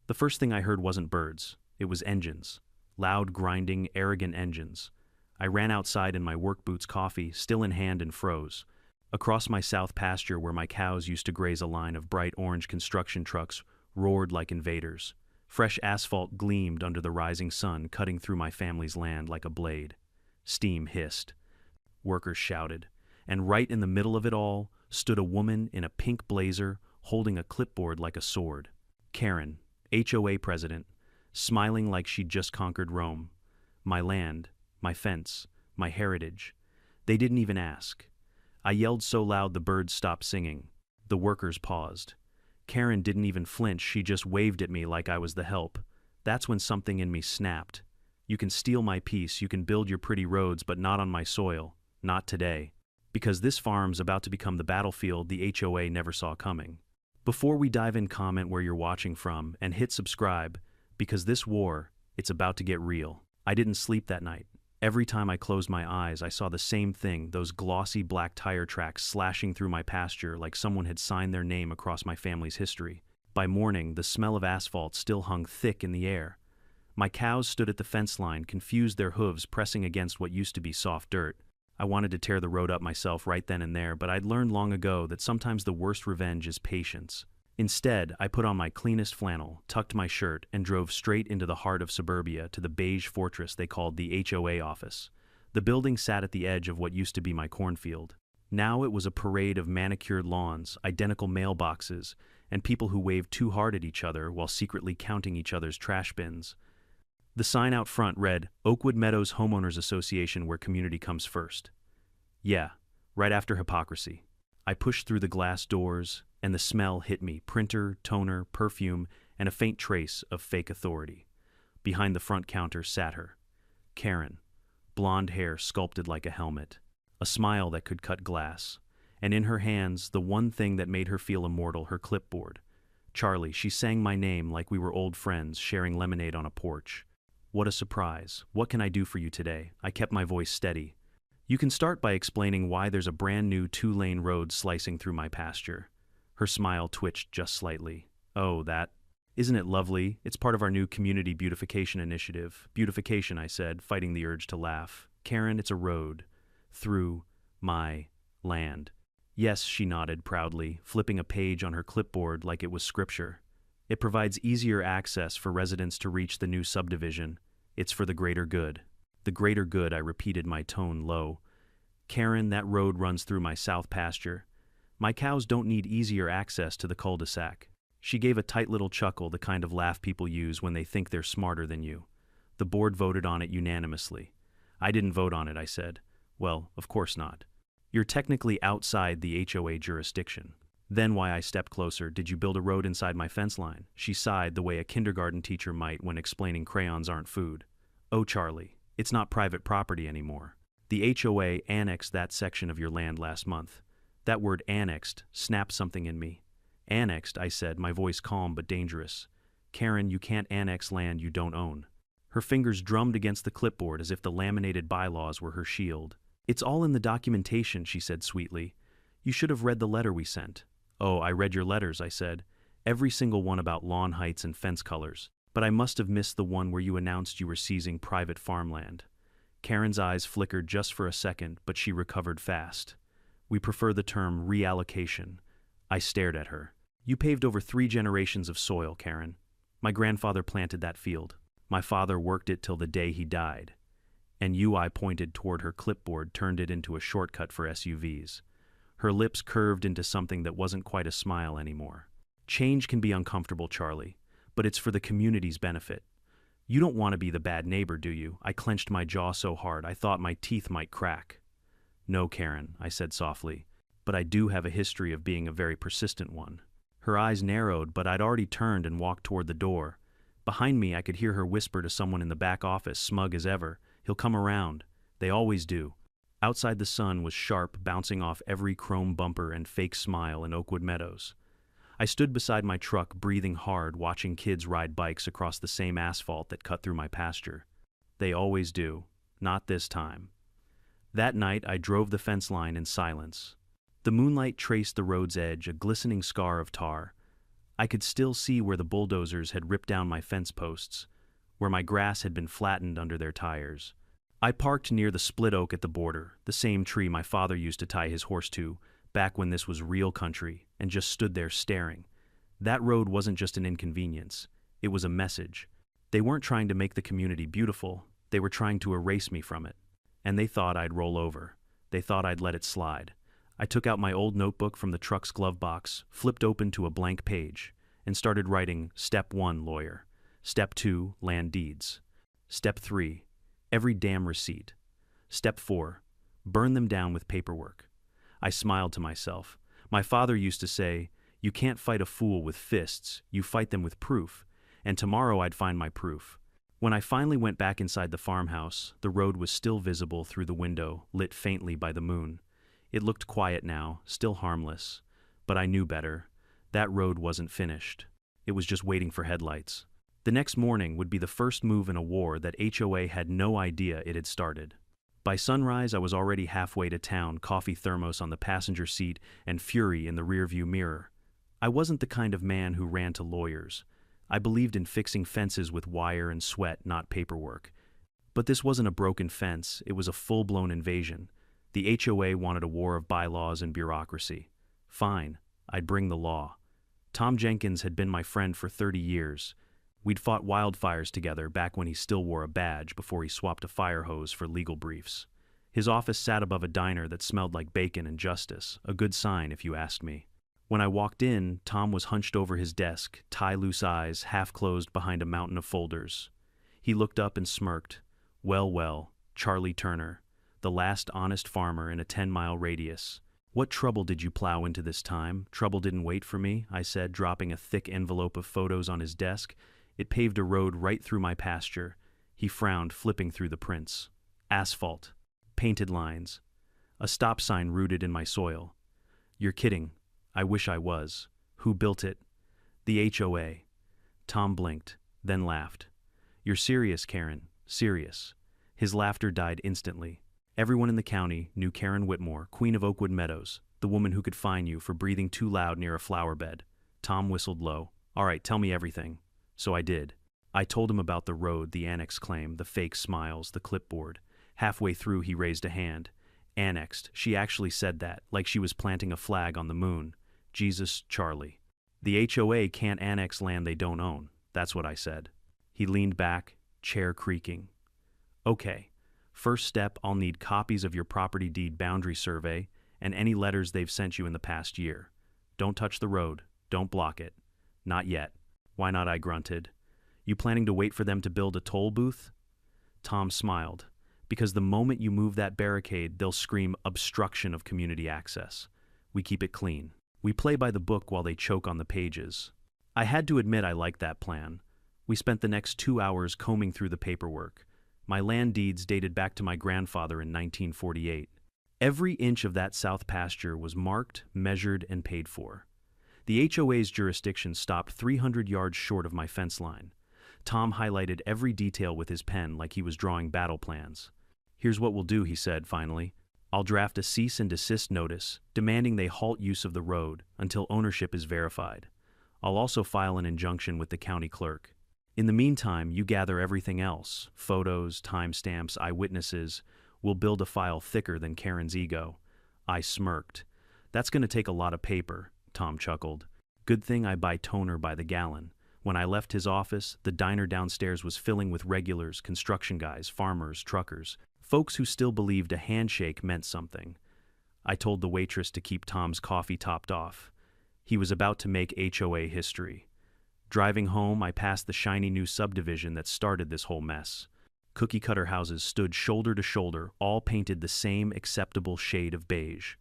The first thing I heard wasn't birds, it was engines. Loud, grinding, arrogant engines. I ran outside in my work boots, coffee still in hand, and froze. Across my south pasture where my cows used to graze, a line of bright orange construction trucks roared like invaders. Fresh asphalt gleamed under the rising sun, cutting through my family's land like a blade. Steam hissed. Workers shouted. And right in the middle of it all stood a woman in a pink blazer holding a clipboard like a sword. Karen, HOA president, smiling like she'd just conquered Rome. My land, my fence, my heritage. They didn't even ask. I yelled so loud the birds stopped singing. The workers paused. Karen didn't even flinch, she just waved at me like I was the help. That's when something in me snapped. You can steal my peace, you can build your pretty roads, but not on my soil. Not today. Because this farm's about to become the battlefield the HOA never saw coming. Before we dive in, comment where you're watching from and hit subscribe, because this war, it's about to get real. I didn't sleep that night. Every time I closed my eyes, I saw the same thing, those glossy black tire tracks slashing through my pasture like someone had signed their name across my family's history. By morning, the smell of asphalt still hung thick in the air. My cows stood at the fence line, confused, their hooves pressing against what used to be soft dirt. I wanted to tear the road up myself right then and there, but I'd learned long ago that sometimes the worst revenge is patience. Instead, I put on my cleanest flannel, tucked my shirt, and drove straight into the heart of suburbia to the beige fortress they called the HOA office. The building sat at the edge of what used to be my cornfield. Now it was a parade of manicured lawns, identical mailboxes, and people who waved too hard at each other while secretly counting each other's trash bins. The sign out front read, Oakwood Meadows Homeowners Association, where community comes first. Yeah, right after hypocrisy. I pushed through the glass doors, and the smell hit me, printer, toner, perfume, and a faint trace of fake authority. Behind the front counter sat her, Karen, blonde hair sculpted like a helmet, a smile that could cut glass, and in her hands the one thing that made her feel immortal, her clipboard. Charlie, she sang my name like we were old friends sharing lemonade on a porch. What a surprise. What can I do for you today? I kept my voice steady. You can start by explaining why there's a brand new 2-lane road slicing through my pasture. Her smile twitched just slightly. Oh, that. Isn't it lovely? It's part of our new community beautification initiative. Beautification, I said, fighting the urge to laugh. Karen, it's a road. Through my land. Yes, she nodded proudly, flipping a page on her clipboard like it was scripture. It provides easier access for residents to reach the new subdivision. It's for the greater good. The greater good, I repeated, my tone low. Karen, that road runs through my south pasture. My cows don't need easier access to the cul-de-sac. She gave a tight little chuckle, the kind of laugh people use when they think they're smarter than you. The board voted on it unanimously. I didn't vote on it, I said. Well, of course not. You're technically outside the HOA jurisdiction. Then why I stepped closer. Did you build a road inside my fence line? She sighed the way a kindergarten teacher might when explaining crayons aren't food. Oh, Charlie, it's not private property anymore. The HOA annexed that section of your land last month. That word annexed snapped something in me. Annexed, I said, my voice calm but dangerous. Karen, you can't annex land you don't own. Her fingers drummed against the clipboard as if the laminated bylaws were her shield. It's all in the documentation, she said sweetly. You should have read the letter we sent. Oh, I read your letters, I said. Every single one about lawn heights and fence colors. But I must have missed the one where you announced you were seizing private farmland. Karen's eyes flickered just for a second, but she recovered fast. We prefer the term reallocation. I stared at her. You paved over 3 generations of soil, Karen. My grandfather planted that field. My father worked it till the day he died. And you, I pointed toward her clipboard, turned it into a shortcut for SUVs. Her lips curved into something that wasn't quite a smile anymore. Change can be uncomfortable, Charlie, but it's for the community's benefit. You don't want to be the bad neighbor, do you? I clenched my jaw so hard I thought my teeth might crack. No, Karen, I said softly, but I do have a history of being a very persistent one. Her eyes narrowed, but I'd already turned and walked toward the door. Behind me, I could hear her whisper to someone in the back office, smug as ever, "He'll come around. They always do." Outside, the sun was sharp, bouncing off every chrome bumper and fake smile in Oakwood Meadows. I stood beside my truck, breathing hard, watching kids ride bikes across the same asphalt that cut through my pasture. They always do. Not this time. That night, I drove the fence line in silence. The moonlight traced the road's edge, a glistening scar of tar. I could still see where the bulldozers had ripped down my fence posts, where my grass had been flattened under their tires. I parked near the split oak at the border, the same tree my father used to tie his horse to, back when this was real country, and just stood there staring. That road wasn't just an inconvenience, it was a message. They weren't trying to make the community beautiful, they were trying to erase me from it. And they thought I'd roll over. They thought I'd let it slide. I took out my old notebook from the truck's glove box, flipped open to a blank page, and started writing Step 1, lawyer. Step 2, land deeds. Step 3, every damn receipt. Step 4, burn them down with paperwork. I smiled to myself. My father used to say, "You can't fight a fool with fists, you fight them with proof," and tomorrow I'd find my proof. When I finally went back inside the farmhouse, the road was still visible through the window, lit faintly by the moon. It looked quiet now, still harmless. But I knew better. That road wasn't finished. It was just waiting for headlights. The next morning would be the first move in a war that HOA had no idea it had started. By sunrise, I was already halfway to town, coffee thermos on the passenger seat and fury in the rearview mirror. I wasn't the kind of man who ran to lawyers. I believed in fixing fences with wire and sweat, not paperwork. But this wasn't a broken fence, it was a full-blown invasion. The HOA wanted a war of bylaws and bureaucracy. Fine, I'd bring the law. Tom Jenkins had been my friend for 30 years. We'd fought wildfires together back when he still wore a badge before he swapped a fire hose for legal briefs. His office sat above a diner that smelled like bacon and justice, a good sign if you asked me. When I walked in, Tom was hunched over his desk, tie-loose eyes half closed behind a mountain of folders. He looked up and smirked. Well, Charlie Turner, the last honest farmer in a 10-mile radius. "What trouble did you plow into this time? Trouble didn't wait for me," I said, dropping a thick envelope of photos on his desk. It paved a road right through my pasture. He frowned, flipping through the prints. Asphalt. Painted lines. A stop sign rooted in my soil. "You're kidding." I wish I was. "Who built it?" "The HOA. Tom blinked, then laughed. "You're serious, Karen. Serious." His laughter died instantly. Everyone in the county knew Karen Whitmore, Queen of Oakwood Meadows, the woman who could fine you for breathing too loud near a flower bed. Tom whistled low. "All right, tell me everything." So I did. I told him about the road, the annex claim, the fake smiles, the clipboard. Halfway through, he raised a hand. "Annexed." She actually said that, like she was planting a flag on the moon. Jesus, Charlie. "The HOA can't annex land they don't own." That's what I said. He leaned back, chair creaking. "Okay. First step, I'll need copies of your property deed boundary survey and any letters they've sent you in the past year. Don't touch the road. Don't block it. Not yet." "Why not?" I grunted. "You planning to wait for them to build a toll booth?" Tom smiled. "Because the moment you move that barricade, they'll scream obstruction of community access. We keep it clean. We play by the book while they choke on the pages." I had to admit I liked that plan. We spent the next 2 hours combing through the paperwork. My land deeds dated back to my grandfather in 1948. Every inch of that south pasture was marked, measured, and paid for. The HOA's jurisdiction stopped 300 yards short of my fence line. Tom highlighted every detail with his pen like he was drawing battle plans. "Here's what we'll do," he said finally. "I'll draft a cease and desist notice, demanding they halt use of the road until ownership is verified. I'll also file an injunction with the county clerk. In the meantime, you gather everything else, photos, timestamps, eyewitnesses. We'll build a file thicker than Karen's ego." I smirked. "That's going to take a lot of paper," Tom chuckled. "Good thing I buy toner by the gallon." When I left his office, the diner downstairs was filling with regulars, construction guys, farmers, truckers, folks who still believed a handshake meant something. I told the waitress to keep Tom's coffee topped off. He was about to make HOA history. Driving home, I passed the shiny new subdivision that started this whole mess. Cookie-cutter houses stood shoulder to shoulder, all painted the same acceptable shade of beige.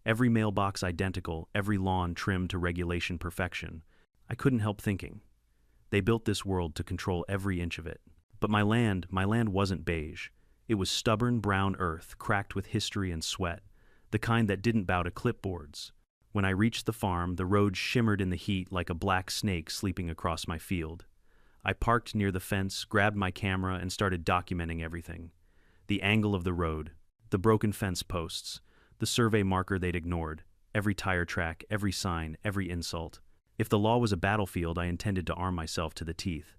Every mailbox identical, every lawn trimmed to regulation perfection. I couldn't help thinking. They built this world to control every inch of it. But my land wasn't beige. It was stubborn brown earth, cracked with history and sweat, the kind that didn't bow to clipboards. When I reached the farm, the road shimmered in the heat like a black snake sleeping across my field. I parked near the fence, grabbed my camera, and started documenting everything. The angle of the road, the broken fence posts, the survey marker they'd ignored, every tire track, every sign, every insult. If the law was a battlefield, I intended to arm myself to the teeth.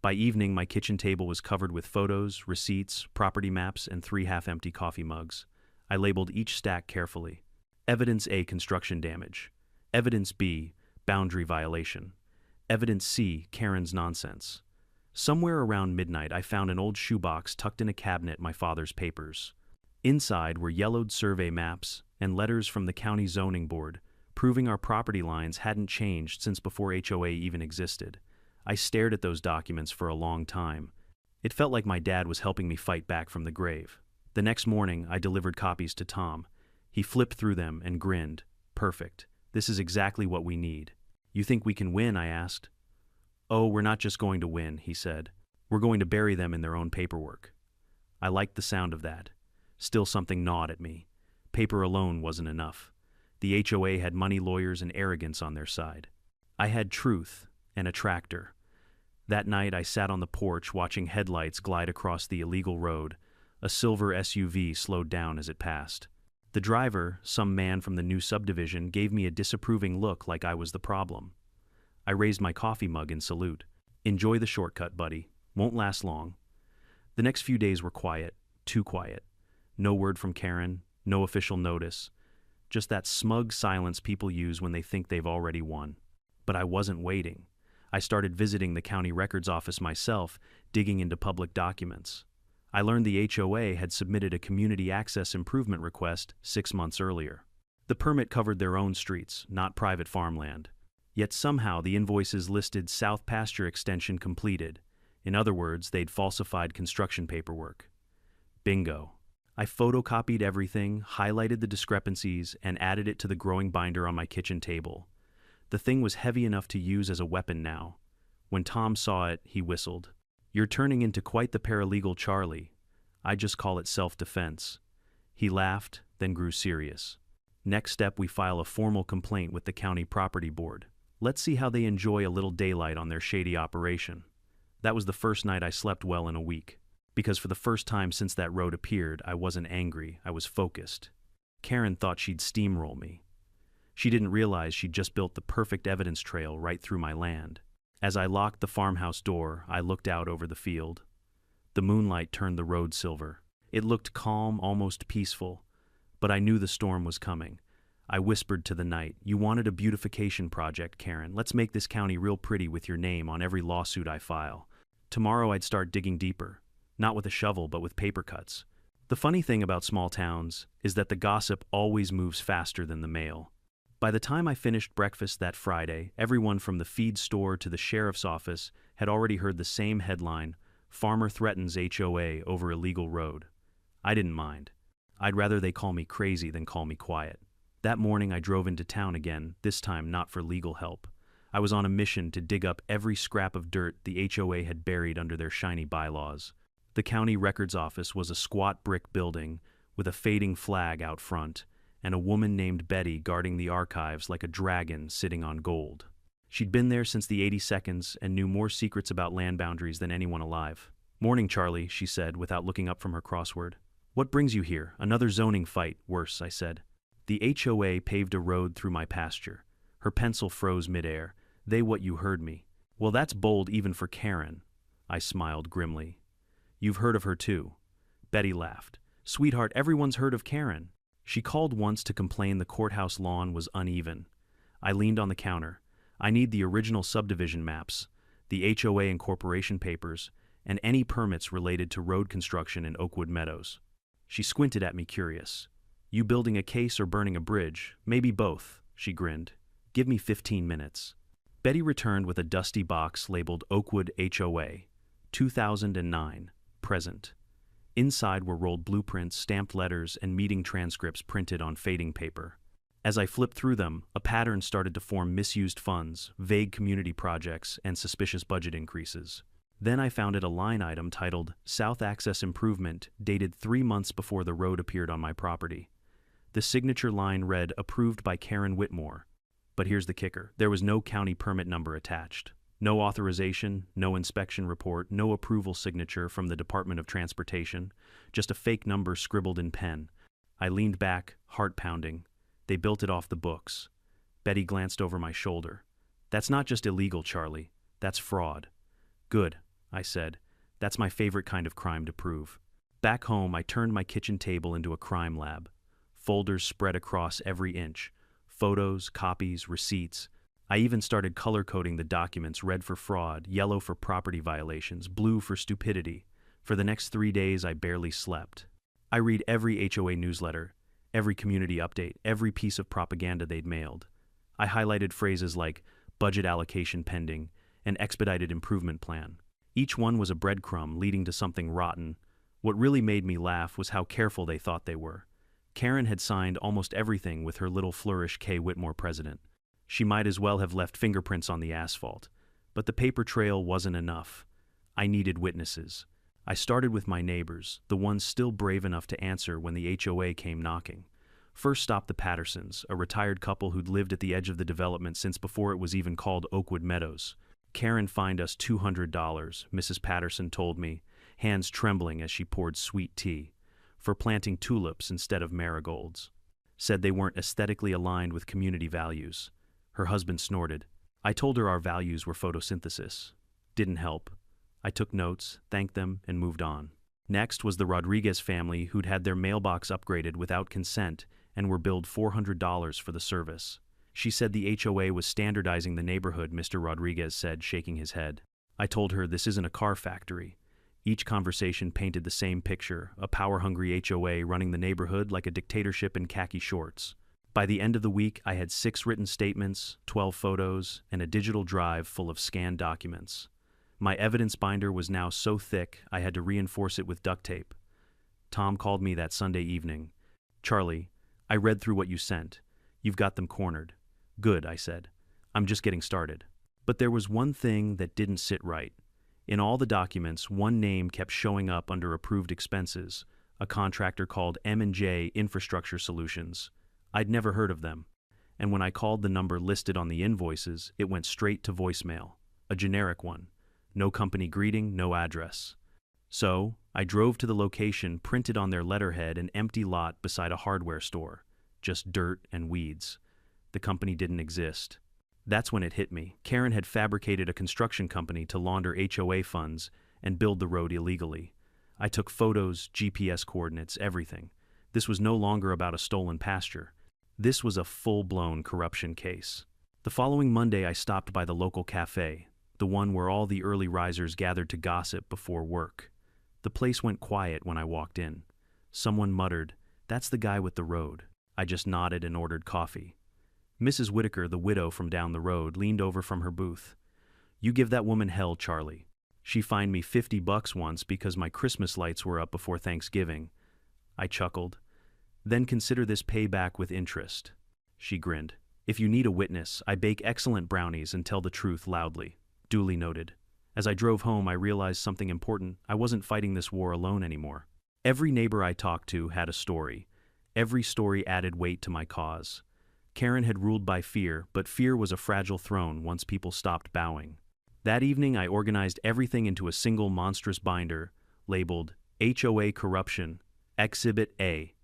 By evening, my kitchen table was covered with photos, receipts, property maps, and 3 half-empty coffee mugs. I labeled each stack carefully. Evidence A, construction damage. Evidence B, boundary violation. Evidence C, Karen's nonsense. Somewhere around midnight, I found an old shoebox tucked in a cabinet, my father's papers. Inside were yellowed survey maps and letters from the county zoning board, proving our property lines hadn't changed since before HOA even existed. I stared at those documents for a long time. It felt like my dad was helping me fight back from the grave. The next morning, I delivered copies to Tom. He flipped through them and grinned. Perfect. This is exactly what we need. You think we can win? I asked. Oh, we're not just going to win, he said. We're going to bury them in their own paperwork. I liked the sound of that. Still something gnawed at me. Paper alone wasn't enough. The HOA had money, lawyers, and arrogance on their side. I had truth and a tractor. That night I sat on the porch watching headlights glide across the illegal road. A silver SUV slowed down as it passed. The driver, some man from the new subdivision, gave me a disapproving look like I was the problem. I raised my coffee mug in salute. Enjoy the shortcut, buddy. Won't last long. The next few days were quiet, too quiet. No word from Karen, no official notice. Just that smug silence people use when they think they've already won. But I wasn't waiting. I started visiting the county records office myself, digging into public documents. I learned the HOA had submitted a community access improvement request 6 months earlier. The permit covered their own streets, not private farmland. Yet somehow the invoices listed South Pasture Extension completed. In other words, they'd falsified construction paperwork. Bingo. I photocopied everything, highlighted the discrepancies, and added it to the growing binder on my kitchen table. The thing was heavy enough to use as a weapon now. When Tom saw it, he whistled. You're turning into quite the paralegal, Charlie. I just call it self-defense. He laughed, then grew serious. Next step, we file a formal complaint with the county property board. Let's see how they enjoy a little daylight on their shady operation. That was the first night I slept well in a week. Because for the first time since that road appeared, I wasn't angry, I was focused. Karen thought she'd steamroll me. She didn't realize she'd just built the perfect evidence trail right through my land. As I locked the farmhouse door, I looked out over the field. The moonlight turned the road silver. It looked calm, almost peaceful. But I knew the storm was coming. I whispered to the night, "You wanted a beautification project, Karen. Let's make this county real pretty with your name on every lawsuit I file." Tomorrow I'd start digging deeper. Not with a shovel, but with paper cuts. The funny thing about small towns is that the gossip always moves faster than the mail. By the time I finished breakfast that Friday, everyone from the feed store to the sheriff's office had already heard the same headline, "Farmer threatens HOA over illegal road." I didn't mind. I'd rather they call me crazy than call me quiet. That morning I drove into town again, this time not for legal help. I was on a mission to dig up every scrap of dirt the HOA had buried under their shiny bylaws. The county records office was a squat brick building with a fading flag out front, and a woman named Betty guarding the archives like a dragon sitting on gold. She'd been there since the 82nds and knew more secrets about land boundaries than anyone alive. "Morning, Charlie," she said without looking up from her crossword. "What brings you here? Another zoning fight, worse," I said. The HOA paved a road through my pasture. Her pencil froze midair. "They what you heard me." "Well, that's bold even for Karen." I smiled grimly. "You've heard of her too." Betty laughed. "Sweetheart, everyone's heard of Karen." She called once to complain the courthouse lawn was uneven. I leaned on the counter. "I need the original subdivision maps, the HOA incorporation papers, and any permits related to road construction in Oakwood Meadows." She squinted at me curious. "You building a case or burning a bridge? Maybe both," she grinned. "Give me 15 minutes. Betty returned with a dusty box labeled Oakwood HOA, 2009, present. Inside were rolled blueprints, stamped letters, and meeting transcripts printed on fading paper. As I flipped through them, a pattern started to form: misused funds, vague community projects, and suspicious budget increases. Then I found a line item titled South Access Improvement, dated 3 months before the road appeared on my property. The signature line read, "Approved by Karen Whitmore." But here's the kicker. There was no county permit number attached. No authorization, no inspection report, no approval signature from the Department of Transportation, just a fake number scribbled in pen. I leaned back, heart pounding. They built it off the books. Betty glanced over my shoulder. That's not just illegal, Charlie. That's fraud. Good, I said. That's my favorite kind of crime to prove. Back home, I turned my kitchen table into a crime lab. Folders spread across every inch. Photos, copies, receipts. I even started color-coding the documents: red for fraud, yellow for property violations, blue for stupidity. For the next 3 days, I barely slept. I read every HOA newsletter, every community update, every piece of propaganda they'd mailed. I highlighted phrases like budget allocation pending and expedited improvement plan. Each one was a breadcrumb leading to something rotten. What really made me laugh was how careful they thought they were. Karen had signed almost everything with her little flourish K. Whitmore president. She might as well have left fingerprints on the asphalt. But the paper trail wasn't enough. I needed witnesses. I started with my neighbors, the ones still brave enough to answer when the HOA came knocking. First stopped the Pattersons, a retired couple who'd lived at the edge of the development since before it was even called Oakwood Meadows. Karen fined us $200, Mrs. Patterson told me, hands trembling as she poured sweet tea, for planting tulips instead of marigolds. Said they weren't aesthetically aligned with community values. Her husband snorted. I told her our values were photosynthesis. Didn't help. I took notes, thanked them, and moved on. Next was the Rodriguez family, who'd had their mailbox upgraded without consent and were billed $400 for the service. She said the HOA was standardizing the neighborhood, Mr. Rodriguez said, shaking his head. I told her this isn't a car factory. Each conversation painted the same picture: a power-hungry HOA running the neighborhood like a dictatorship in khaki shorts. By the end of the week, I had 6 written statements, 12 photos, and a digital drive full of scanned documents. My evidence binder was now so thick I had to reinforce it with duct tape. Tom called me that Sunday evening. Charlie, I read through what you sent. You've got them cornered. Good, I said. I'm just getting started. But there was one thing that didn't sit right. In all the documents, one name kept showing up under approved expenses, a contractor called M&J Infrastructure Solutions. I'd never heard of them. And when I called the number listed on the invoices, it went straight to voicemail, a generic one. No company greeting, no address. So, I drove to the location printed on their letterhead, an empty lot beside a hardware store. Just dirt and weeds. The company didn't exist. That's when it hit me. Karen had fabricated a construction company to launder HOA funds and build the road illegally. I took photos, GPS coordinates, everything. This was no longer about a stolen pasture. This was a full-blown corruption case. The following Monday, I stopped by the local cafe, the one where all the early risers gathered to gossip before work. The place went quiet when I walked in. Someone muttered, "That's the guy with the road." I just nodded and ordered coffee. Mrs. Whitaker, the widow from down the road, leaned over from her booth. "You give that woman hell, Charlie. She fined me $50 once because my Christmas lights were up before Thanksgiving." I chuckled. "Then consider this payback with interest." She grinned. "If you need a witness, I bake excellent brownies and tell the truth loudly." Duly noted. As I drove home, I realized something important. I wasn't fighting this war alone anymore. Every neighbor I talked to had a story. Every story added weight to my cause. Karen had ruled by fear, but fear was a fragile throne once people stopped bowing. That evening, I organized everything into a single monstrous binder, labeled HOA Corruption, Exhibit A.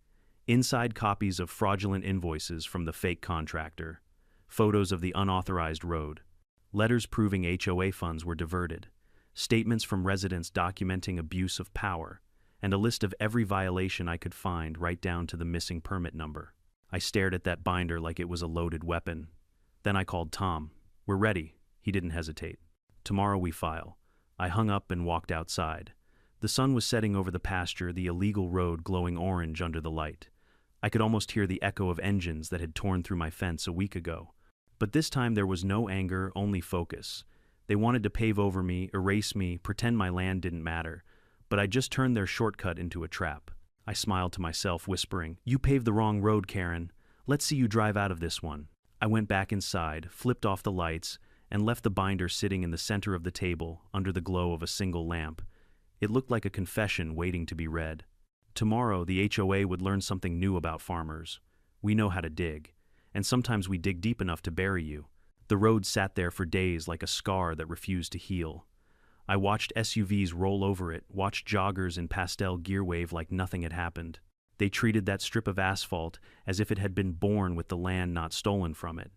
Inside, copies of fraudulent invoices from the fake contractor, photos of the unauthorized road, letters proving HOA funds were diverted, statements from residents documenting abuse of power, and a list of every violation I could find, right down to the missing permit number. I stared at that binder like it was a loaded weapon. Then I called Tom. "We're ready." He didn't hesitate. "Tomorrow we file." I hung up and walked outside. The sun was setting over the pasture, the illegal road glowing orange under the light. I could almost hear the echo of engines that had torn through my fence a week ago. But this time there was no anger, only focus. They wanted to pave over me, erase me, pretend my land didn't matter. But I just turned their shortcut into a trap. I smiled to myself, whispering, "You paved the wrong road, Karen. Let's see you drive out of this one." I went back inside, flipped off the lights, and left the binder sitting in the center of the table, under the glow of a single lamp. It looked like a confession waiting to be read. Tomorrow, the HOA would learn something new about farmers. We know how to dig, and sometimes we dig deep enough to bury you. The road sat there for days like a scar that refused to heal. I watched SUVs roll over it, watched joggers in pastel gear wave like nothing had happened. They treated that strip of asphalt as if it had been born with the land, not stolen from it.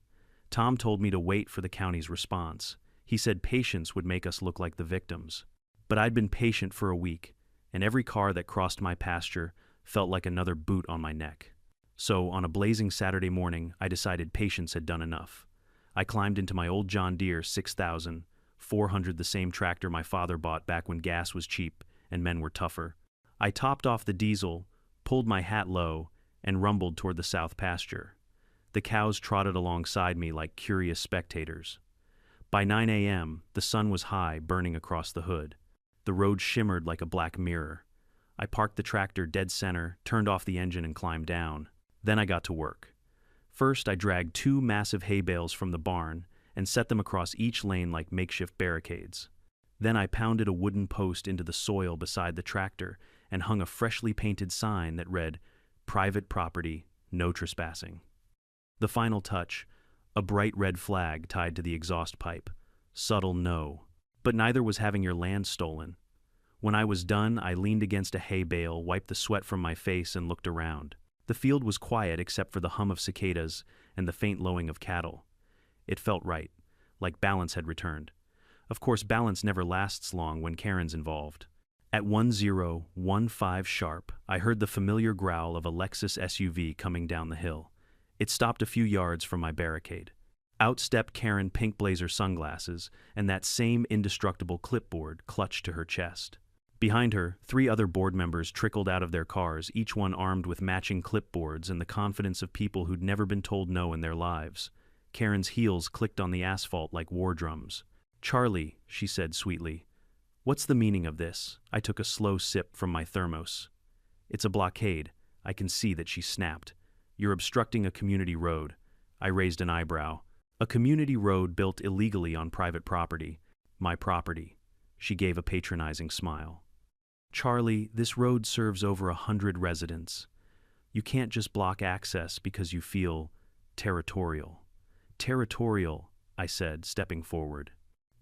Tom told me to wait for the county's response. He said patience would make us look like the victims. But I'd been patient for a week, and every car that crossed my pasture felt like another boot on my neck. So, on a blazing Saturday morning, I decided patience had done enough. I climbed into my old John Deere 6400, the same tractor my father bought back when gas was cheap and men were tougher. I topped off the diesel, pulled my hat low, and rumbled toward the south pasture. The cows trotted alongside me like curious spectators. By 9 a.m., the sun was high, burning across the hood. The road shimmered like a black mirror. I parked the tractor dead center, turned off the engine, and climbed down. Then I got to work. First, I dragged 2 massive hay bales from the barn and set them across each lane like makeshift barricades. Then I pounded a wooden post into the soil beside the tractor and hung a freshly painted sign that read, "Private property, no trespassing." The final touch, a bright red flag tied to the exhaust pipe. Subtle no. But neither was having your land stolen. When I was done, I leaned against a hay bale, wiped the sweat from my face, and looked around. The field was quiet except for the hum of cicadas and the faint lowing of cattle. It felt right, like balance had returned. Of course, balance never lasts long when Karen's involved. At 1015 sharp, I heard the familiar growl of a Lexus SUV coming down the hill. It stopped a few yards from my barricade. Out stepped Karen, pink blazer sunglasses, and that same indestructible clipboard clutched to her chest. Behind her, 3 other board members trickled out of their cars, each one armed with matching clipboards and the confidence of people who'd never been told no in their lives. Karen's heels clicked on the asphalt like war drums. "Charlie," she said sweetly, "what's the meaning of this?" I took a slow sip from my thermos. "It's a blockade." I can see that she snapped. "You're obstructing a community road." I raised an eyebrow. "A community road built illegally on private property. My property." She gave a patronizing smile. "Charlie, this road serves over 100 residents. You can't just block access because you feel territorial." "Territorial," I said, stepping forward.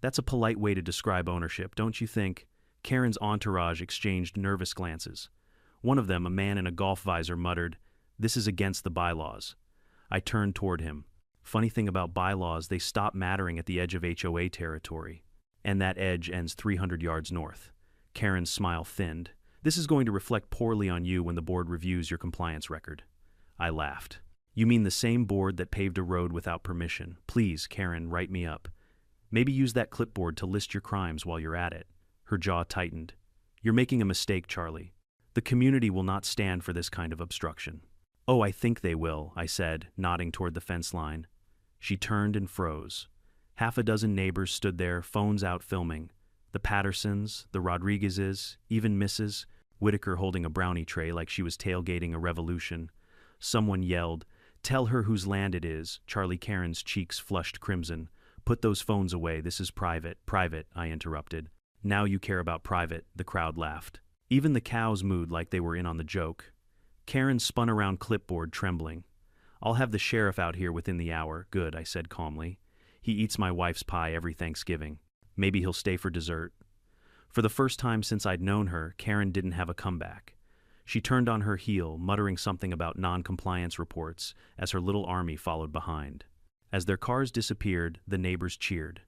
"That's a polite way to describe ownership, don't you think?" Karen's entourage exchanged nervous glances. One of them, a man in a golf visor, muttered, "This is against the bylaws." I turned toward him. Funny thing about bylaws, they stop mattering at the edge of HOA territory. And that edge ends 300 yards north. Karen's smile thinned. "This is going to reflect poorly on you when the board reviews your compliance record." I laughed. "You mean the same board that paved a road without permission? Please, Karen, write me up. Maybe use that clipboard to list your crimes while you're at it." Her jaw tightened. "You're making a mistake, Charlie. The community will not stand for this kind of obstruction." "Oh, I think they will," I said, nodding toward the fence line. She turned and froze. Half a dozen neighbors stood there, phones out filming. The Pattersons, the Rodriguezes, even Mrs. Whitaker holding a brownie tray like she was tailgating a revolution. Someone yelled, "Tell her whose land it is." Charlie Karen's cheeks flushed crimson. "Put those phones away, this is private." "Private," I interrupted. "Now you care about private," the crowd laughed. Even the cows mooed like they were in on the joke. Karen spun around clipboard, trembling. "I'll have the sheriff out here within the hour." "Good," I said calmly. "He eats my wife's pie every Thanksgiving. Maybe he'll stay for dessert." For the first time since I'd known her, Karen didn't have a comeback. She turned on her heel, muttering something about non-compliance reports as her little army followed behind. As their cars disappeared, the neighbors cheered.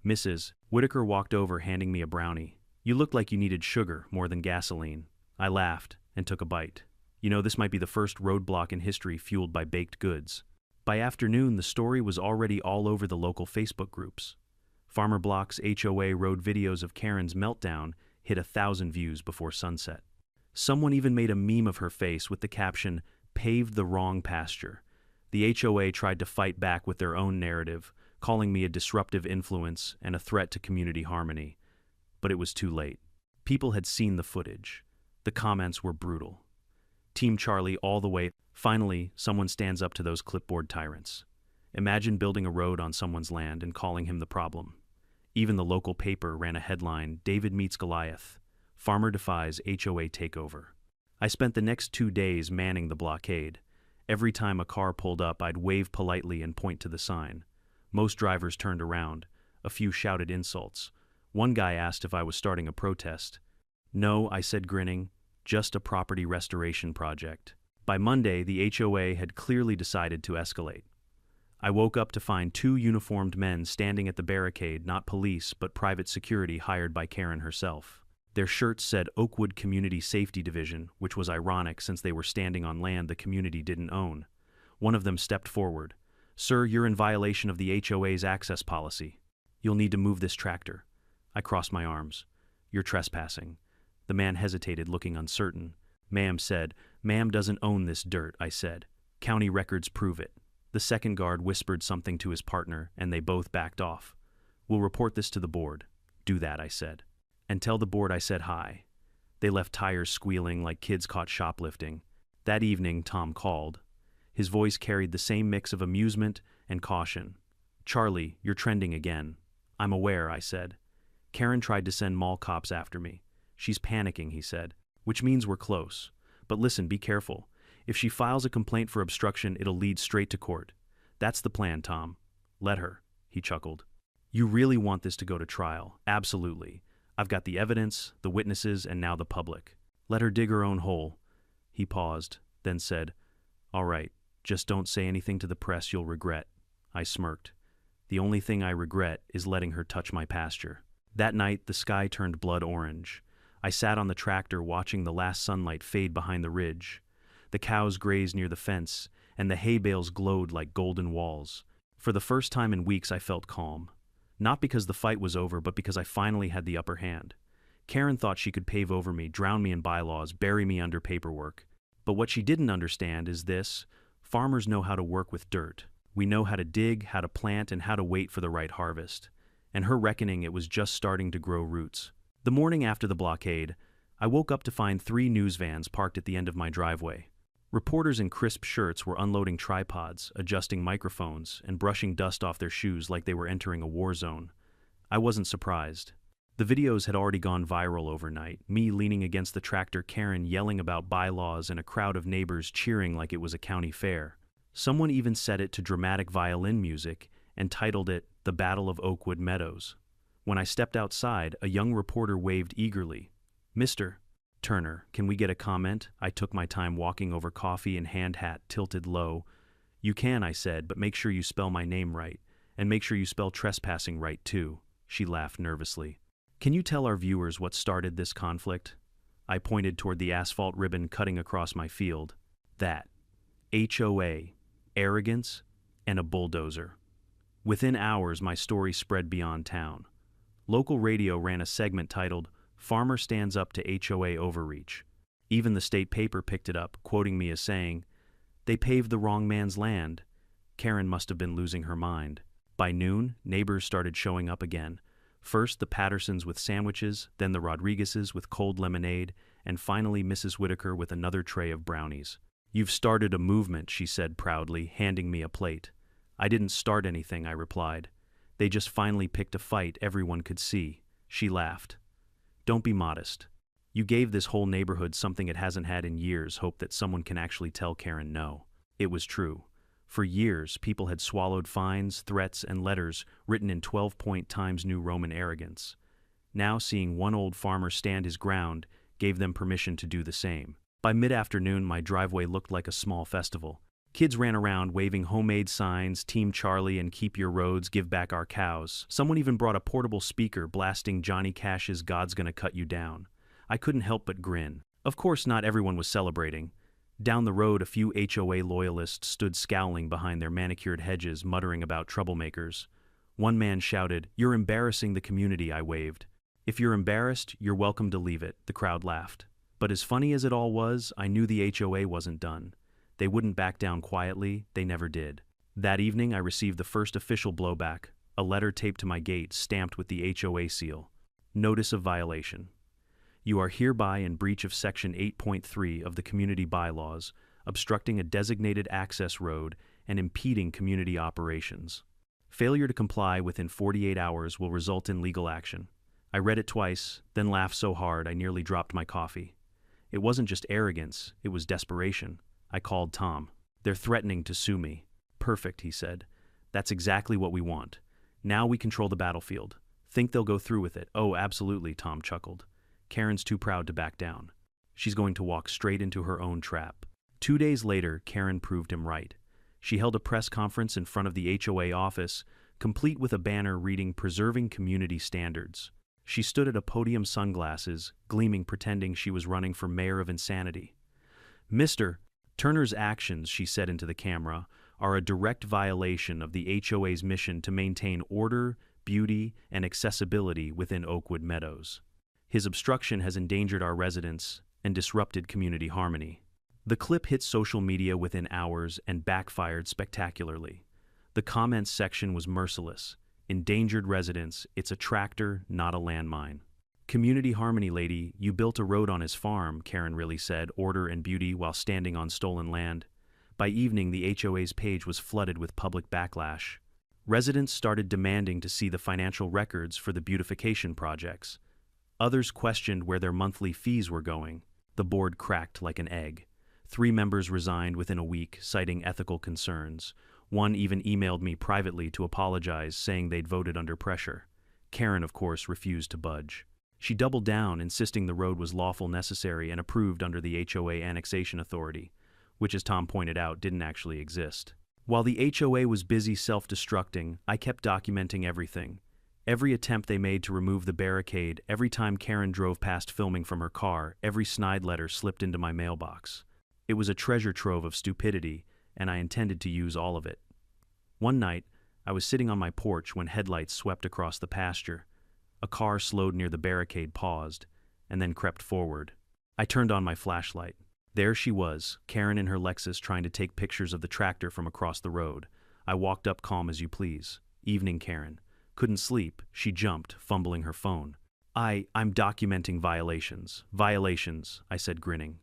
Mrs. Whitaker walked over, handing me a brownie. "You looked like you needed sugar more than gasoline." I laughed and took a bite. You know, this might be the first roadblock in history fueled by baked goods. By afternoon, the story was already all over the local Facebook groups. Farmer Block's HOA road videos of Karen's meltdown hit 1,000 views before sunset. Someone even made a meme of her face with the caption, "Paved the wrong pasture." The HOA tried to fight back with their own narrative, calling me a disruptive influence and a threat to community harmony. But it was too late. People had seen the footage. The comments were brutal. Team Charlie all the way. Finally, someone stands up to those clipboard tyrants. Imagine building a road on someone's land and calling him the problem. Even the local paper ran a headline, "David meets Goliath. Farmer defies HOA takeover." I spent the next 2 days manning the blockade. Every time a car pulled up, I'd wave politely and point to the sign. Most drivers turned around. A few shouted insults. One guy asked if I was starting a protest. "No," I said, grinning. "Just a property restoration project." By Monday, the HOA had clearly decided to escalate. I woke up to find two uniformed men standing at the barricade, not police, but private security hired by Karen herself. Their shirts said Oakwood Community Safety Division, which was ironic since they were standing on land the community didn't own. One of them stepped forward. "Sir, you're in violation of the HOA's access policy. You'll need to move this tractor." I crossed my arms. "You're trespassing." The man hesitated, looking uncertain. "Ma'am said." "Ma'am doesn't own this dirt," I said. "County records prove it." The second guard whispered something to his partner, and they both backed off. "We'll report this to the board." "Do that," I said. "And tell the board I said hi." They left tires squealing like kids caught shoplifting. That evening, Tom called. His voice carried the same mix of amusement and caution. "Charlie, you're trending again." "I'm aware," I said. "Karen tried to send mall cops after me." "She's panicking," he said. "Which means we're close. But listen, be careful. If she files a complaint for obstruction, it'll lead straight to court." "That's the plan, Tom." "Let her," he chuckled. "You really want this to go to trial?" "Absolutely. I've got the evidence, the witnesses, and now the public." "Let her dig her own hole." He paused, then said, "All right, just don't say anything to the press you'll regret." I smirked. "The only thing I regret is letting her touch my pasture." That night, the sky turned blood orange. I sat on the tractor watching the last sunlight fade behind the ridge. The cows grazed near the fence, and the hay bales glowed like golden walls. For the first time in weeks, I felt calm. Not because the fight was over, but because I finally had the upper hand. Karen thought she could pave over me, drown me in bylaws, bury me under paperwork. But what she didn't understand is this: farmers know how to work with dirt. We know how to dig, how to plant, and how to wait for the right harvest. And her reckoning, it was just starting to grow roots. The morning after the blockade, I woke up to find 3 news vans parked at the end of my driveway. Reporters in crisp shirts were unloading tripods, adjusting microphones, and brushing dust off their shoes like they were entering a war zone. I wasn't surprised. The videos had already gone viral overnight, me leaning against the tractor, Karen yelling about bylaws, and a crowd of neighbors cheering like it was a county fair. Someone even set it to dramatic violin music and titled it "The Battle of Oakwood Meadows." When I stepped outside, a young reporter waved eagerly. "Mr. Turner, can we get a comment?" I took my time walking over coffee and hand hat tilted low. "You can," I said, "but make sure you spell my name right. And make sure you spell trespassing right, too." She laughed nervously. "Can you tell our viewers what started this conflict?" I pointed toward the asphalt ribbon cutting across my field. "That. HOA, arrogance, and a bulldozer." Within hours, my story spread beyond town. Local radio ran a segment titled, "Farmer Stands Up to HOA Overreach." Even the state paper picked it up, quoting me as saying, "They paved the wrong man's land." Karen must have been losing her mind. By noon, neighbors started showing up again. First the Pattersons with sandwiches, then the Rodriguezes with cold lemonade, and finally Mrs. Whitaker with another tray of brownies. "You've started a movement," she said proudly, handing me a plate. "I didn't start anything," I replied. "They just finally picked a fight everyone could see." She laughed. "Don't be modest. You gave this whole neighborhood something it hasn't had in years, hope that someone can actually tell Karen no." It was true. For years, people had swallowed fines, threats, and letters written in 12-point Times New Roman arrogance. Now, seeing one old farmer stand his ground gave them permission to do the same. By mid-afternoon, my driveway looked like a small festival. Kids ran around waving homemade signs, "Team Charlie" and "Keep Your Roads, Give Back Our Cows." Someone even brought a portable speaker blasting Johnny Cash's "God's Gonna Cut You Down." I couldn't help but grin. Of course, not everyone was celebrating. Down the road, a few HOA loyalists stood scowling behind their manicured hedges, muttering about troublemakers. One man shouted, "You're embarrassing the community," I waved. "If you're embarrassed, you're welcome to leave it," the crowd laughed. But as funny as it all was, I knew the HOA wasn't done. They wouldn't back down quietly, they never did. That evening, I received the first official blowback, a letter taped to my gate stamped with the HOA seal. Notice of violation. You are hereby in breach of Section 8.3 of the Community Bylaws, obstructing a designated access road and impeding community operations. Failure to comply within 48 hours will result in legal action. I read it twice, then laughed so hard I nearly dropped my coffee. It wasn't just arrogance, it was desperation. I called Tom. "They're threatening to sue me." "Perfect," he said. "That's exactly what we want. Now we control the battlefield. Think they'll go through with it?" "Oh, absolutely," Tom chuckled. "Karen's too proud to back down. She's going to walk straight into her own trap." 2 days later, Karen proved him right. She held a press conference in front of the HOA office, complete with a banner reading "Preserving Community Standards." She stood at a podium, sunglasses gleaming, pretending she was running for mayor of insanity. "Mr. Turner's actions," she said into the camera, "are a direct violation of the HOA's mission to maintain order, beauty, and accessibility within Oakwood Meadows. His obstruction has endangered our residents and disrupted community harmony." The clip hit social media within hours and backfired spectacularly. The comments section was merciless. "Endangered residents, it's a tractor, not a landmine." "Community harmony, lady, you built a road on his farm," Karen really said, "order and beauty while standing on stolen land." By evening, the HOA's page was flooded with public backlash. Residents started demanding to see the financial records for the beautification projects. Others questioned where their monthly fees were going. The board cracked like an egg. 3 members resigned within a week, citing ethical concerns. One even emailed me privately to apologize, saying they'd voted under pressure. Karen, of course, refused to budge. She doubled down, insisting the road was lawful, necessary, and approved under the HOA Annexation Authority, which, as Tom pointed out, didn't actually exist. While the HOA was busy self-destructing, I kept documenting everything. Every attempt they made to remove the barricade, every time Karen drove past filming from her car, every snide letter slipped into my mailbox. It was a treasure trove of stupidity, and I intended to use all of it. One night, I was sitting on my porch when headlights swept across the pasture. A car slowed near the barricade, paused, and then crept forward. I turned on my flashlight. There she was, Karen in her Lexus, trying to take pictures of the tractor from across the road. I walked up, calm as you please. "Evening, Karen." Couldn't sleep. She jumped, fumbling her phone. I'm documenting violations." "Violations," I said, grinning.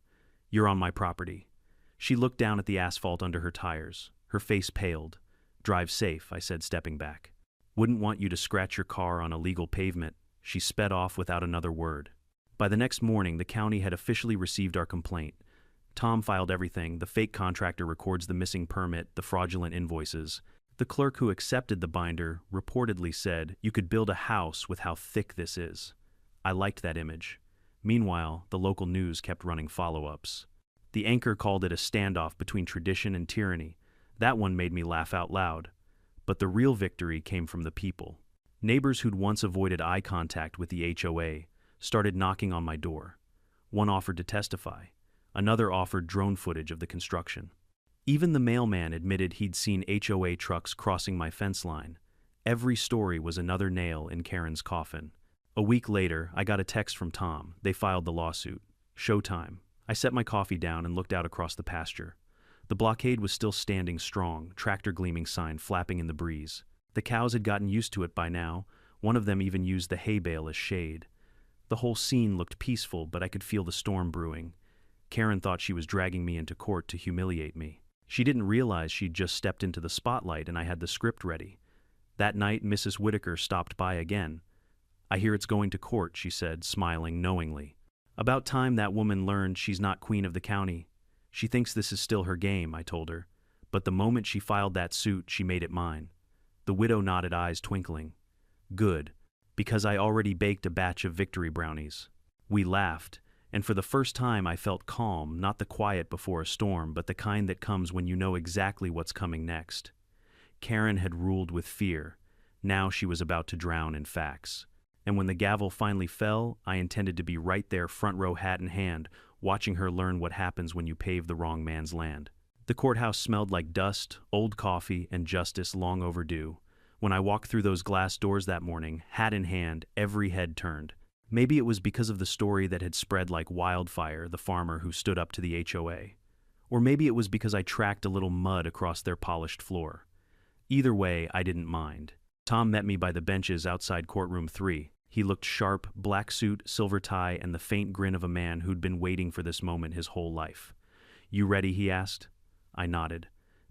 "You're on my property." She looked down at the asphalt under her tires. Her face paled. "Drive safe," I said, stepping back. "Wouldn't want you to scratch your car on illegal pavement." She sped off without another word. By the next morning, the county had officially received our complaint. Tom filed everything. The fake contractor records the missing permit, the fraudulent invoices. The clerk who accepted the binder reportedly said, "You could build a house with how thick this is." I liked that image. Meanwhile, the local news kept running follow-ups. The anchor called it a standoff between tradition and tyranny. That one made me laugh out loud. But the real victory came from the people. Neighbors who'd once avoided eye contact with the HOA started knocking on my door. One offered to testify. Another offered drone footage of the construction. Even the mailman admitted he'd seen HOA trucks crossing my fence line. Every story was another nail in Karen's coffin. A week later, I got a text from Tom. They filed the lawsuit. Showtime. I set my coffee down and looked out across the pasture. The blockade was still standing strong, tractor gleaming sign flapping in the breeze. The cows had gotten used to it by now. One of them even used the hay bale as shade. The whole scene looked peaceful, but I could feel the storm brewing. Karen thought she was dragging me into court to humiliate me. She didn't realize she'd just stepped into the spotlight and I had the script ready. That night, Mrs. Whitaker stopped by again. "I hear it's going to court," she said, smiling knowingly. "About time that woman learned she's not queen of the county. She thinks this is still her game," I told her. "But the moment she filed that suit, she made it mine." The widow nodded, eyes twinkling. "Good, because I already baked a batch of victory brownies." We laughed, and for the first time I felt calm, not the quiet before a storm, but the kind that comes when you know exactly what's coming next. Karen had ruled with fear. Now she was about to drown in facts. And when the gavel finally fell, I intended to be right there, front row, hat in hand, watching her learn what happens when you pave the wrong man's land. The courthouse smelled like dust, old coffee, and justice long overdue. When I walked through those glass doors that morning, hat in hand, every head turned. Maybe it was because of the story that had spread like wildfire, the farmer who stood up to the HOA. Or maybe it was because I tracked a little mud across their polished floor. Either way, I didn't mind. Tom met me by the benches outside courtroom 3. He looked sharp, black suit, silver tie, and the faint grin of a man who'd been waiting for this moment his whole life. "You ready?" he asked. I nodded.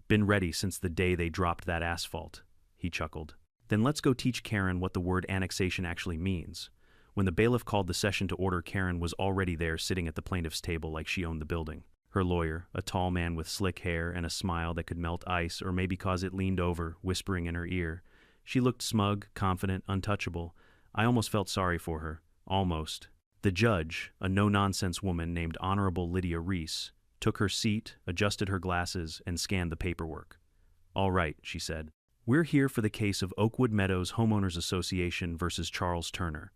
"Been ready since the day they dropped that asphalt." He chuckled. "Then let's go teach Karen what the word annexation actually means." When the bailiff called the session to order, Karen was already there, sitting at the plaintiff's table like she owned the building. Her lawyer, a tall man with slick hair and a smile that could melt ice, or maybe cause it, leaned over, whispering in her ear. She looked smug, confident, untouchable. I almost felt sorry for her. Almost. The judge, a no-nonsense woman named Honorable Lydia Reese, took her seat, adjusted her glasses, and scanned the paperwork. All right, she said. We're here for the case of Oakwood Meadows Homeowners Association versus Charles Turner.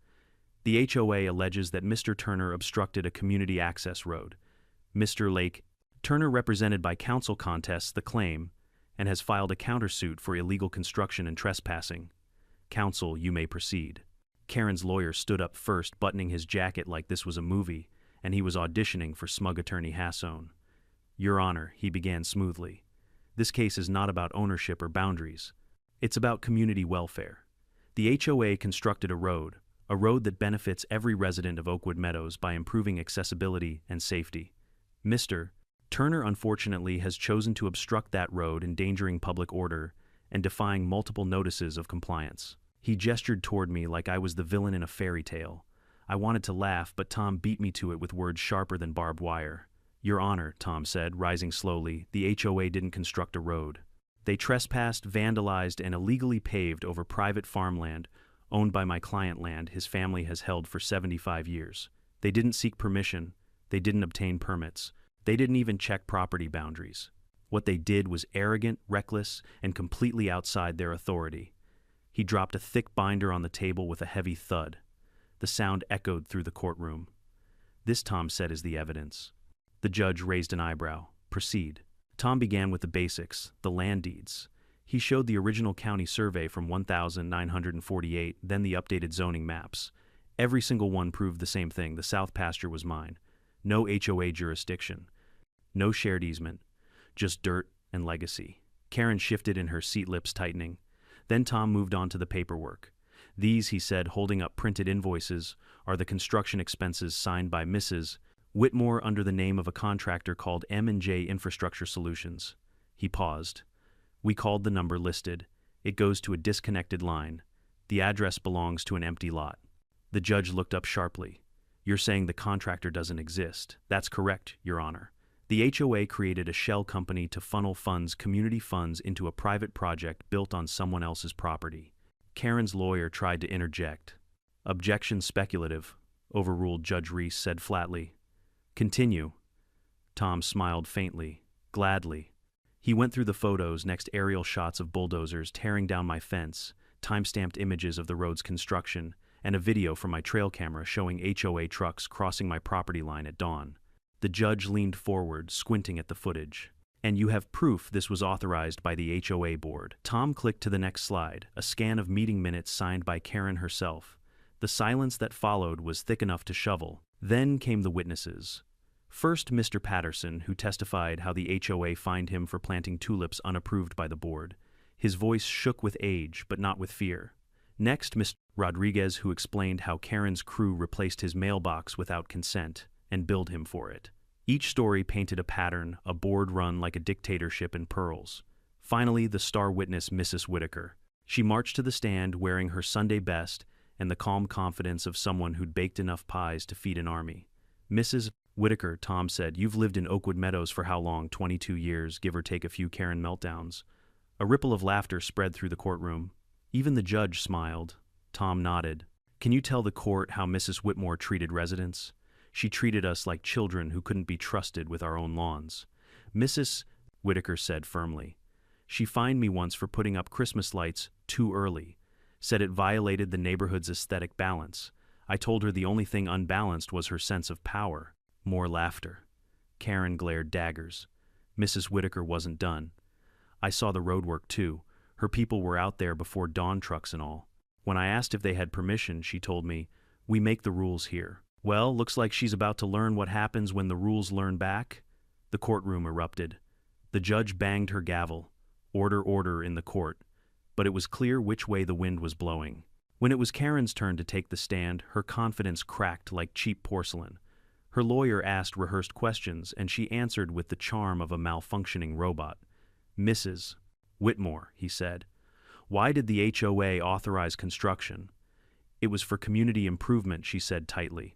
The HOA alleges that Mr. Turner obstructed a community access road. Mr. Lake Turner, represented by counsel, contests the claim and has filed a countersuit for illegal construction and trespassing. Counsel, you may proceed. Karen's lawyer stood up first, buttoning his jacket like this was a movie, and he was auditioning for smug attorney Hassone. Your Honor, he began smoothly. This case is not about ownership or boundaries. It's about community welfare. The HOA constructed a road that benefits every resident of Oakwood Meadows by improving accessibility and safety. Mr. Turner, unfortunately, has chosen to obstruct that road, endangering public order and defying multiple notices of compliance. He gestured toward me like I was the villain in a fairy tale. I wanted to laugh, but Tom beat me to it with words sharper than barbed wire. Your Honor, Tom said, rising slowly, the HOA didn't construct a road. They trespassed, vandalized, and illegally paved over private farmland owned by my client, land his family has held for 75 years. They didn't seek permission. They didn't obtain permits. They didn't even check property boundaries. What they did was arrogant, reckless, and completely outside their authority. He dropped a thick binder on the table with a heavy thud. The sound echoed through the courtroom. This, Tom said, is the evidence. The judge raised an eyebrow. Proceed. Tom began with the basics, the land deeds. He showed the original county survey from 1948, then the updated zoning maps. Every single one proved the same thing: the south pasture was mine. No HOA jurisdiction. No shared easement. Just dirt and legacy. Karen shifted in her seat, lips tightening. Then Tom moved on to the paperwork. These, he said, holding up printed invoices, are the construction expenses signed by Mrs. Whitmore under the name of a contractor called M&J Infrastructure Solutions. He paused. We called the number listed. It goes to a disconnected line. The address belongs to an empty lot. The judge looked up sharply. You're saying the contractor doesn't exist? That's correct, Your Honor. The HOA created a shell company to funnel funds, community funds, into a private project built on someone else's property. Karen's lawyer tried to interject. Objection speculative, overruled Judge Reese said flatly. Continue. Tom smiled faintly, gladly. He went through the photos, next aerial shots of bulldozers tearing down my fence, time-stamped images of the road's construction, and a video from my trail camera showing HOA trucks crossing my property line at dawn. The judge leaned forward, squinting at the footage. And you have proof this was authorized by the HOA board. Tom clicked to the next slide, a scan of meeting minutes signed by Karen herself. The silence that followed was thick enough to shovel. Then came the witnesses. First, Mr. Patterson, who testified how the HOA fined him for planting tulips unapproved by the board. His voice shook with age, but not with fear. Next, Mr. Rodriguez, who explained how Karen's crew replaced his mailbox without consent and billed him for it. Each story painted a pattern, a board run like a dictatorship in pearls. Finally, the star witness, Mrs. Whitaker. She marched to the stand wearing her Sunday best and the calm confidence of someone who'd baked enough pies to feed an army. Mrs. Whitaker, Tom said, you've lived in Oakwood Meadows for how long? 22 years, give or take a few Karen meltdowns. A ripple of laughter spread through the courtroom. Even the judge smiled. Tom nodded. Can you tell the court how Mrs. Whitmore treated residents? She treated us like children who couldn't be trusted with our own lawns. Mrs. Whitaker said firmly. She fined me once for putting up Christmas lights too early. Said it violated the neighborhood's aesthetic balance. I told her the only thing unbalanced was her sense of power. More laughter. Karen glared daggers. Mrs. Whitaker wasn't done. I saw the roadwork too. Her people were out there before dawn trucks and all. When I asked if they had permission, she told me, we make the rules here. Well, looks like she's about to learn what happens when the rules learn back. The courtroom erupted. The judge banged her gavel. Order, order in the court. But it was clear which way the wind was blowing. When it was Karen's turn to take the stand, her confidence cracked like cheap porcelain. Her lawyer asked rehearsed questions, and she answered with the charm of a malfunctioning robot. Mrs. Whitmore, he said, why did the HOA authorize construction? It was for community improvement, she said tightly.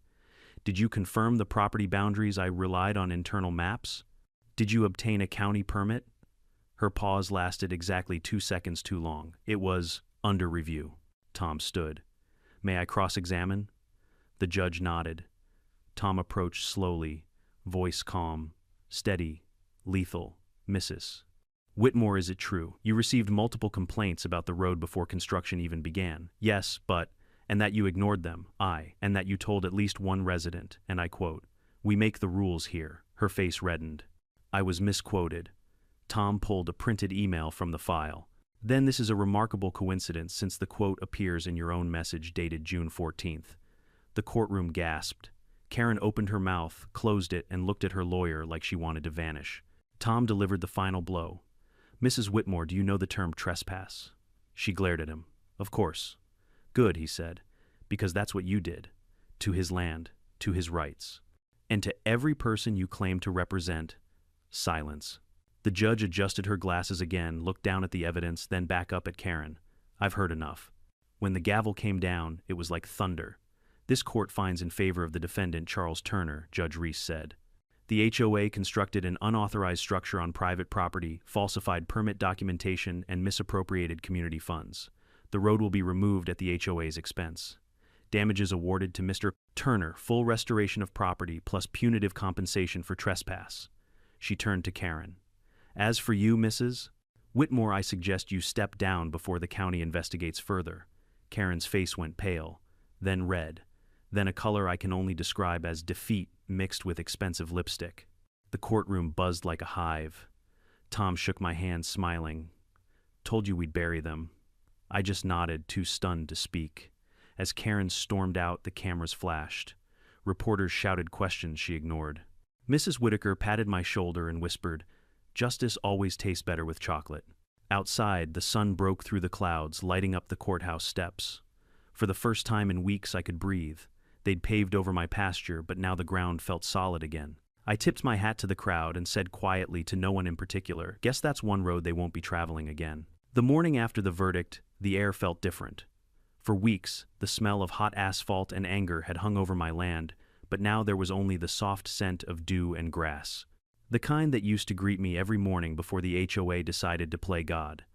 Did you confirm the property boundaries? I relied on internal maps. Did you obtain a county permit? Her pause lasted exactly 2 seconds too long. It was under review. Tom stood. May I cross-examine? The judge nodded. Tom approached slowly, voice calm, steady, lethal. Mrs. Whitmore, is it true? You received multiple complaints about the road before construction even began. Yes, but, and that you ignored them. And that you told at least one resident, and I quote, "We make the rules here." Her face reddened. I was misquoted. Tom pulled a printed email from the file. Then this is a remarkable coincidence since the quote appears in your own message dated June 14th. The courtroom gasped. Karen opened her mouth, closed it, and looked at her lawyer like she wanted to vanish. Tom delivered the final blow. "Mrs. Whitmore, do you know the term trespass?" She glared at him. "Of course." "Good," he said, "because that's what you did. To his land, to his rights. And to every person you claim to represent." Silence. The judge adjusted her glasses again, looked down at the evidence, then back up at Karen. "I've heard enough." When the gavel came down, it was like thunder. "This court finds in favor of the defendant, Charles Turner," Judge Reese said. "The HOA constructed an unauthorized structure on private property, falsified permit documentation, and misappropriated community funds. The road will be removed at the HOA's expense. Damages awarded to Mr. Turner, full restoration of property plus punitive compensation for trespass." She turned to Karen. "As for you, Mrs. Whitmore, I suggest you step down before the county investigates further." Karen's face went pale, then red, then a color I can only describe as defeat mixed with expensive lipstick. The courtroom buzzed like a hive. Tom shook my hand, smiling. "Told you we'd bury them." I just nodded, too stunned to speak. As Karen stormed out, the cameras flashed. Reporters shouted questions she ignored. Mrs. Whitaker patted my shoulder and whispered, "Justice always tastes better with chocolate." Outside, the sun broke through the clouds, lighting up the courthouse steps. For the first time in weeks, I could breathe. They'd paved over my pasture, but now the ground felt solid again. I tipped my hat to the crowd and said quietly to no one in particular, "Guess that's one road they won't be traveling again." The morning after the verdict, the air felt different. For weeks, the smell of hot asphalt and anger had hung over my land, but now there was only the soft scent of dew and grass. The kind that used to greet me every morning before the HOA decided to play God.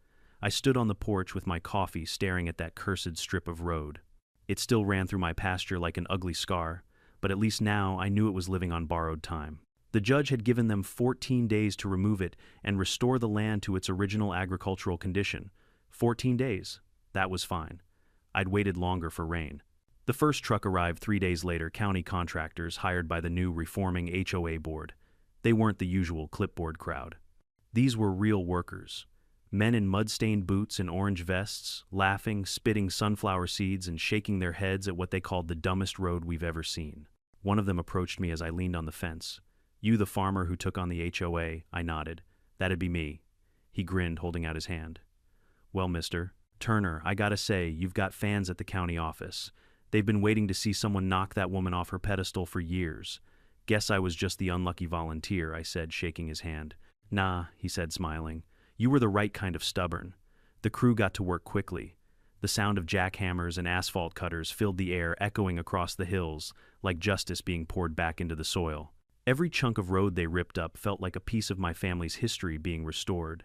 I stood on the porch with my coffee staring at that cursed strip of road. It still ran through my pasture like an ugly scar, but at least now I knew it was living on borrowed time. The judge had given them 14 days to remove it and restore the land to its original agricultural condition. 14 days. That was fine. I'd waited longer for rain. The first truck arrived 3 days later, county contractors hired by the new reforming HOA board. They weren't the usual clipboard crowd. These were real workers. Men in mud-stained boots and orange vests, laughing, spitting sunflower seeds, and shaking their heads at what they called the dumbest road we've ever seen. One of them approached me as I leaned on the fence. "You the farmer who took on the HOA?" I nodded. "That'd be me." He grinned, holding out his hand. "Well, Mr. Turner, I gotta say, you've got fans at the county office. They've been waiting to see someone knock that woman off her pedestal for years." "Guess I was just the unlucky volunteer," I said, shaking his hand. "Nah," he said, smiling. "You were the right kind of stubborn." The crew got to work quickly. The sound of jackhammers and asphalt cutters filled the air, echoing across the hills, like justice being poured back into the soil. Every chunk of road they ripped up felt like a piece of my family's history being restored.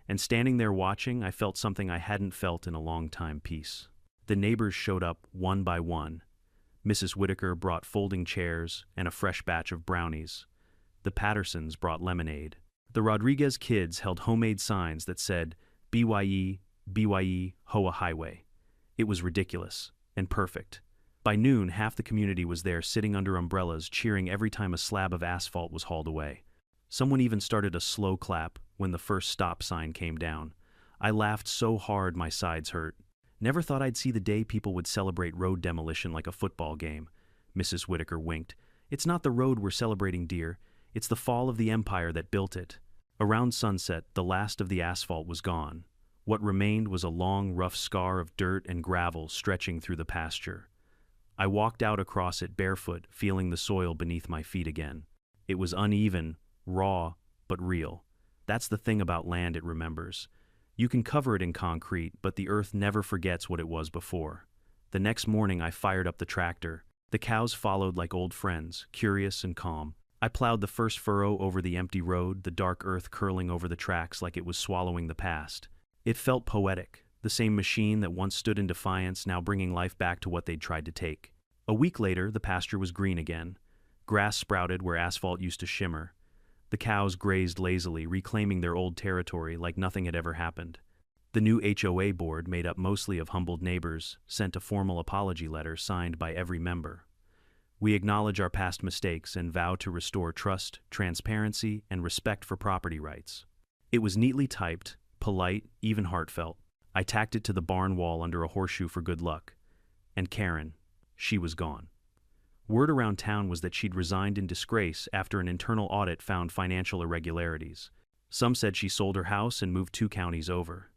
And standing there watching, I felt something I hadn't felt in a long time: peace. The neighbors showed up one by one. Mrs. Whitaker brought folding chairs and a fresh batch of brownies. The Pattersons brought lemonade. The Rodriguez kids held homemade signs that said, "BYE, BYE, HOA Highway." It was ridiculous and perfect. By noon, half the community was there sitting under umbrellas, cheering every time a slab of asphalt was hauled away. Someone even started a slow clap when the first stop sign came down. I laughed so hard my sides hurt. "Never thought I'd see the day people would celebrate road demolition like a football game." Mrs. Whitaker winked. "It's not the road we're celebrating, dear. It's the fall of the empire that built it." Around sunset, the last of the asphalt was gone. What remained was a long, rough scar of dirt and gravel stretching through the pasture. I walked out across it barefoot, feeling the soil beneath my feet again. It was uneven, raw, but real. That's the thing about land it remembers. You can cover it in concrete, but the earth never forgets what it was before. The next morning, I fired up the tractor. The cows followed like old friends, curious and calm. I plowed the first furrow over the empty road, the dark earth curling over the tracks like it was swallowing the past. It felt poetic, the same machine that once stood in defiance now bringing life back to what they'd tried to take. A week later, the pasture was green again. Grass sprouted where asphalt used to shimmer. The cows grazed lazily, reclaiming their old territory like nothing had ever happened. The new HOA board, made up mostly of humbled neighbors, sent a formal apology letter signed by every member. We acknowledge our past mistakes and vow to restore trust, transparency, and respect for property rights. It was neatly typed, polite, even heartfelt. I tacked it to the barn wall under a horseshoe for good luck. And Karen, she was gone. Word around town was that she'd resigned in disgrace after an internal audit found financial irregularities. Some said she sold her house and moved 2 counties over.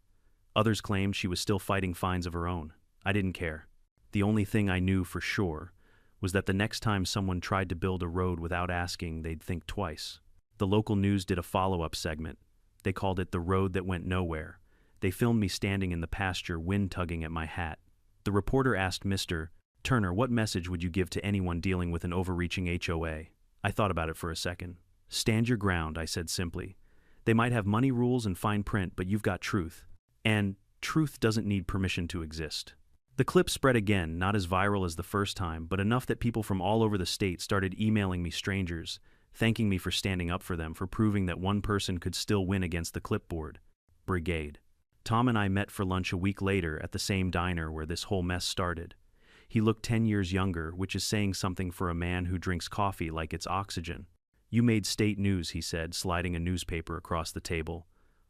Others claimed she was still fighting fines of her own. I didn't care. The only thing I knew for sure was that the next time someone tried to build a road without asking, they'd think twice. The local news did a follow-up segment. They called it The Road That Went Nowhere. They filmed me standing in the pasture, wind tugging at my hat. The reporter asked Mr. Turner, what message would you give to anyone dealing with an overreaching HOA? I thought about it for a second. Stand your ground, I said simply. They might have money rules and fine print, but you've got truth. And truth doesn't need permission to exist. The clip spread again, not as viral as the first time, but enough that people from all over the state started emailing me, strangers, thanking me for standing up for them, for proving that one person could still win against the clipboard. Brigade. Tom and I met for lunch a week later at the same diner where this whole mess started. He looked 10 years younger, which is saying something for a man who drinks coffee like it's oxygen. You made state news, he said, sliding a newspaper across the table.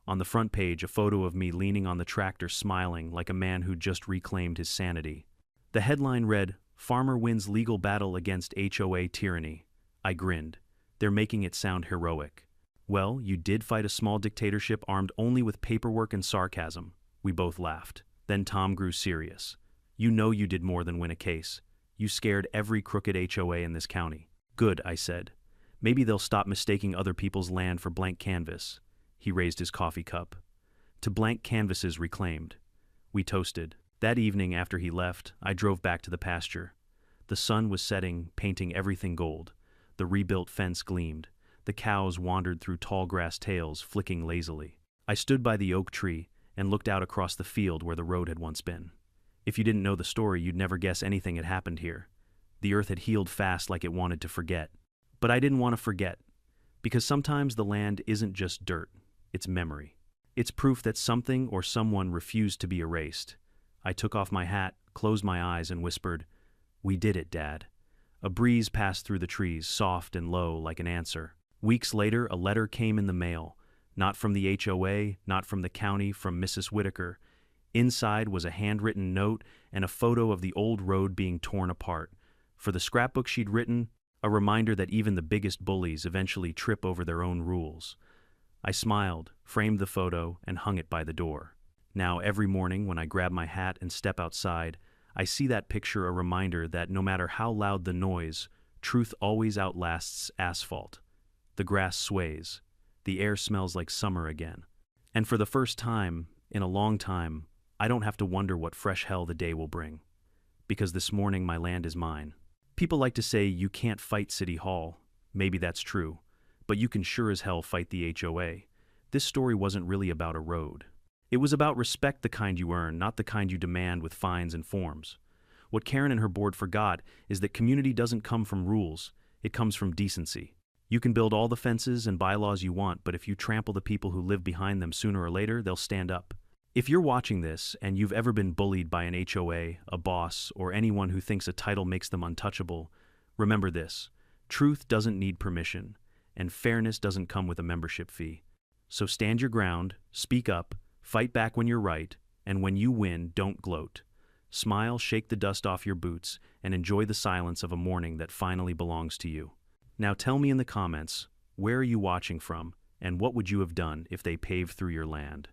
On the front page, a photo of me leaning on the tractor, smiling like a man who'd just reclaimed his sanity. The headline read, "Farmer Wins Legal Battle Against HOA Tyranny." I grinned. They're making it sound heroic. Well, you did fight a small dictatorship armed only with paperwork and sarcasm. We both laughed. Then Tom grew serious. You know you did more than win a case. You scared every crooked HOA in this county. Good, I said. Maybe they'll stop mistaking other people's land for blank canvas. He raised his coffee cup. To blank canvases reclaimed. We toasted. That evening after he left, I drove back to the pasture. The sun was setting, painting everything gold. The rebuilt fence gleamed. The cows wandered through tall grass tails, flicking lazily. I stood by the oak tree and looked out across the field where the road had once been. If you didn't know the story, you'd never guess anything had happened here. The earth had healed fast like it wanted to forget. But I didn't want to forget, because sometimes the land isn't just dirt, it's memory. It's proof that something or someone refused to be erased. I took off my hat, closed my eyes, and whispered, "We did it, Dad." A breeze passed through the trees, soft and low like an answer. Weeks later, a letter came in the mail, not from the HOA, not from the county, from Mrs. Whitaker. Inside was a handwritten note and a photo of the old road being torn apart. For the scrapbook she'd written, a reminder that even the biggest bullies eventually trip over their own rules. I smiled, framed the photo, and hung it by the door. Now every morning when I grab my hat and step outside, I see that picture, a reminder that no matter how loud the noise, truth always outlasts asphalt. The grass sways. The air smells like summer again. And for the first time, in a long time, I don't have to wonder what fresh hell the day will bring. Because this morning my land is mine. People like to say you can't fight City Hall. Maybe that's true. But you can sure as hell fight the HOA. This story wasn't really about a road. It was about respect, the kind you earn, not the kind you demand with fines and forms. What Karen and her board forgot is that community doesn't come from rules. It comes from decency. You can build all the fences and bylaws you want, but if you trample the people who live behind them, sooner or later, they'll stand up. If you're watching this and you've ever been bullied by an HOA, a boss, or anyone who thinks a title makes them untouchable, remember this: truth doesn't need permission, and fairness doesn't come with a membership fee. So stand your ground, speak up, fight back when you're right, and when you win, don't gloat. Smile, shake the dust off your boots, and enjoy the silence of a morning that finally belongs to you. Now tell me in the comments, where are you watching from, and what would you have done if they paved through your land?